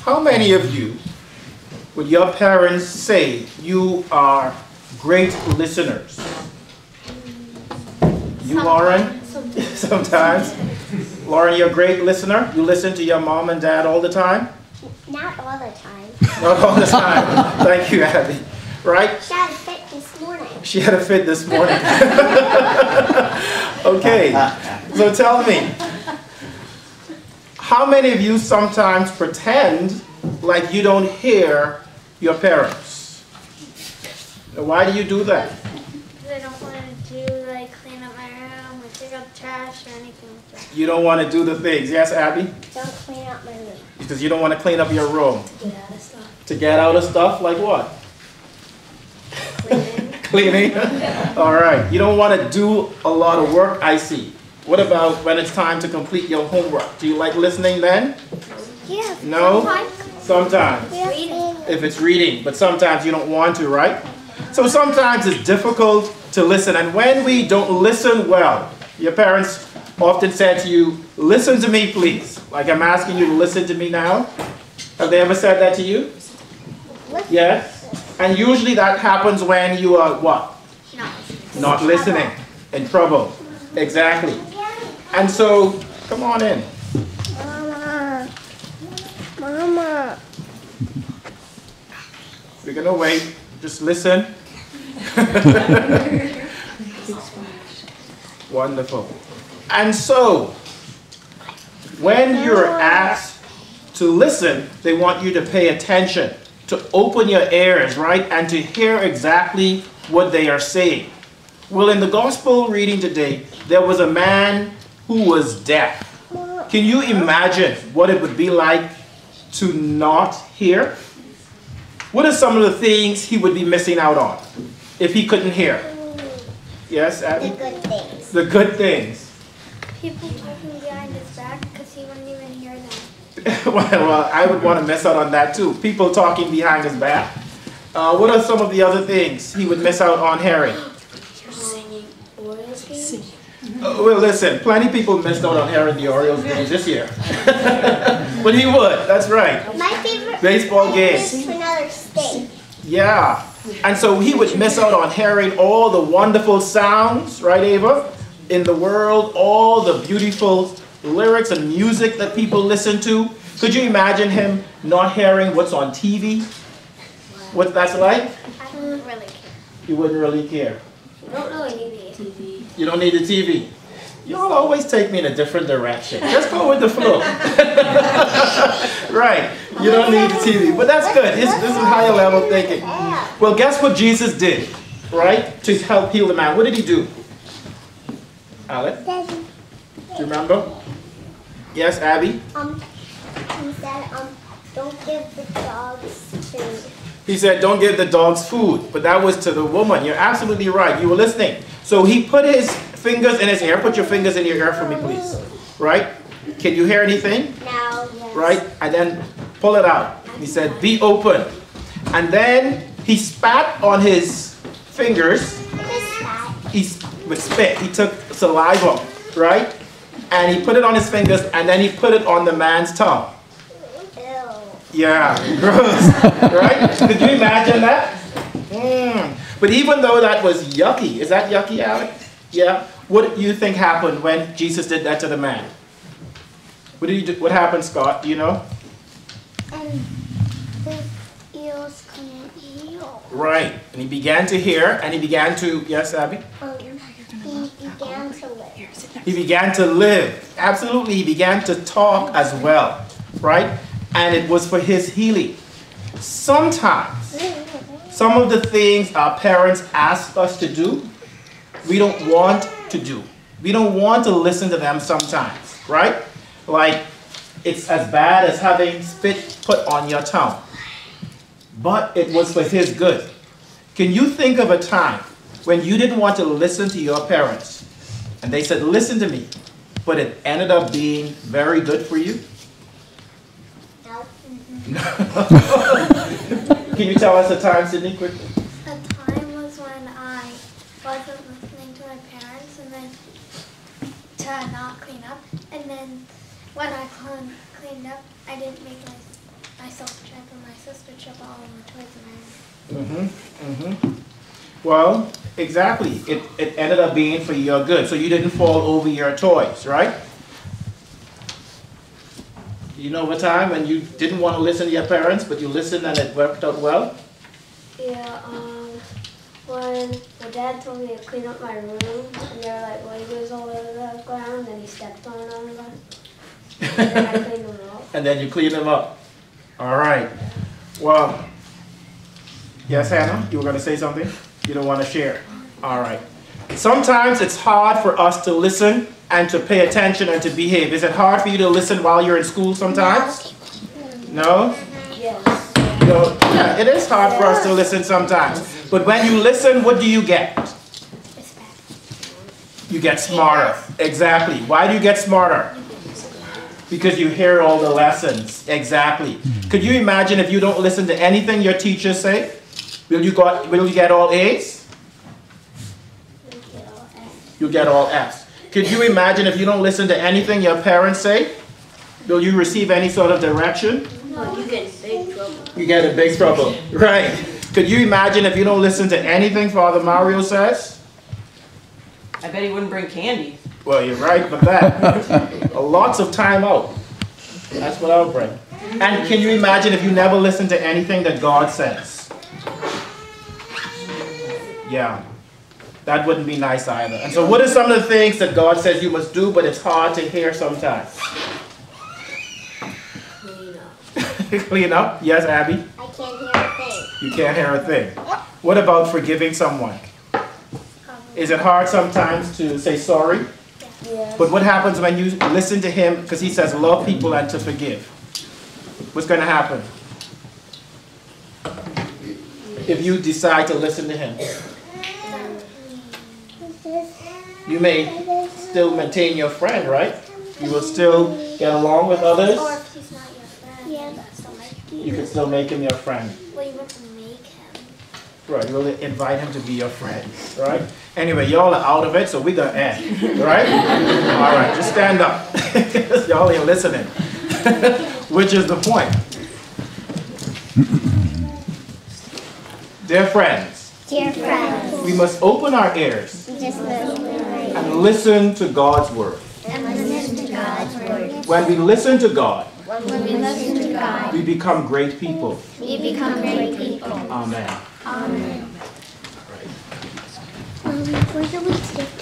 How many of you would your parents say you are great listeners? You, Lauren? Sometimes. Lauren, you're a great listener? You listen to your mom and dad all the time? Not all the time. Not all the time. Thank you, Abby. Right? She had a fit this morning. She had a fit this morning. Okay, so tell me, how many of you sometimes pretend like you don't hear your parents? Now, why do you do that? Because I don't want to do, like, clean up my room or pick up trash or anything like that. You don't want to do the things. Yes, Abby? Don't clean up my room. Because you don't want to clean up your room. To get out of stuff. To get out of stuff? Like what? Cleaning. Cleaning? All right. You don't want to do a lot of work, I see. What about when it's time to complete your homework? Do you like listening then? Yeah. No? Sometimes. Reading. If it's reading, but sometimes you don't want to, right? So sometimes it's difficult to listen, and when we don't listen well, your parents often said to you, listen to me please. Like I'm asking you to listen to me now. Have they ever said that to you? Yes? And usually that happens when you are what? Not listening. In trouble. Exactly. And so, come on in. Mama. Mama. We're going to wait. Just listen. Wonderful. And so, when you're asked to listen, they want you to pay attention, to open your ears, right, and to hear exactly what they are saying. Well, in the gospel reading today, there was a man who was deaf. Can you imagine what it would be like to not hear? What are some of the things he would be missing out on if he couldn't hear? Yes, Abby? The good things. The good things. People talking behind his back because he wouldn't even hear them. Well, I would want to miss out on that too. People talking behind his back. What are some of the other things he would miss out on hearing? Singing Orioles games. Well, listen, plenty of people missed out on hearing the Orioles games this year. But he would, that's right. My favorite Baseball games. is to another state. Yeah. And so he would miss out on hearing all the wonderful sounds, right, Ava? In the world, all the beautiful lyrics and music that people listen to. Could you imagine him not hearing what's on TV? What that's like? I don't really care. You wouldn't really care. You don't really need TV. You don't need a TV. Y'all always take me in a different direction. Just go with the flow. Right. You don't need a TV. But that's good. This is higher level thinking. Well, guess what Jesus did, right? To help heal the man. What did he do? Alec? Do you remember? Yes, Abby? He said, don't give the dogs food. He said, don't give the dogs food. But that was to the woman. You're absolutely right. You were listening. So he put his fingers in his ear. Put your fingers in your ear for me, please. Right? Can you hear anything? No. Yes. Right? And then pull it out. He said, be open. And then he spat on his fingers. He spit. He took saliva, right? And he put it on his fingers, and then he put it on the man's tongue. Yeah, gross, right? Could you imagine that? But even though that was yucky, is that yucky, Alec? Yeah. What do you think happened when Jesus did that to the man? What did he do? What happened, Scott? Do you know? His ears couldn't heal. Right. And he began to hear, and he began to, yes, Abby? He began to live. He began to live. Absolutely, he began to talk as well, right? And it was for his healing. Sometimes, some of the things our parents ask us to do, we don't want to do. We don't want to listen to them sometimes, right? Like, it's as bad as having spit put on your tongue. But it was for his good. Can you think of a time when you didn't want to listen to your parents, and they said, listen to me, but it ended up being very good for you? Can you tell us a time, Sydney, quickly? A time was when I wasn't listening to my parents and then to not clean up. And then when I cleaned up, I didn't make my I self-check and my sister check all of my toys in my room. Well, exactly. It ended up being for your good. So you didn't fall over your toys, right? You know what time when you didn't want to listen to your parents, but you listened and it worked out well? Yeah, when my dad told me to clean up my room, and there were like Legos all over the ground, and he stepped on them, and then I cleaned them up. And then you clean them up. All right. Well, yes, Hannah, you were going to say something? You don't want to share? All right. Sometimes it's hard for us to listen and to pay attention and to behave. Is it hard for you to listen while you're in school sometimes? No? Yes. You know, yeah, it is hard for us to listen sometimes. But when you listen, what do you get? You get smarter. Exactly. Why do you get smarter? Because you hear all the lessons. Exactly. Could you imagine if you don't listen to anything your teachers say? Will you get all A's? You'll get all F's. Could you imagine if you don't listen to anything your parents say? Will you receive any sort of direction? No, you get in big trouble. You get in big trouble. Right. Could you imagine if you don't listen to anything Father Mario says? I bet he wouldn't bring candy. Well, you're right with that. Lots of time out. That's what I'll bring. And can you imagine if you never listen to anything that God says? Yeah. That wouldn't be nice either. And so what are some of the things that God says you must do, but it's hard to hear sometimes? Clean up. Clean up? Yes, Abby? I can't hear a thing. You can't hear a thing. What about forgiving someone? Is it hard sometimes to say sorry? Yes. But what happens when you listen to him, because he says love people and to forgive? What's going to happen? If you decide to listen to him. You may still maintain your friend, right? You will still get along with others. Or if he's not your friend, you can still make him. You can still make him your friend. Well, you want to make him. Right, you will invite him to be your friend, right? Anyway, y'all are out of it, so we're going to end, right? All right, just stand up. Y'all ain't listening, which is the point. Dear friends, we must open our ears and listen to God's word. When we listen to God, we become great people. Amen. Where do we skip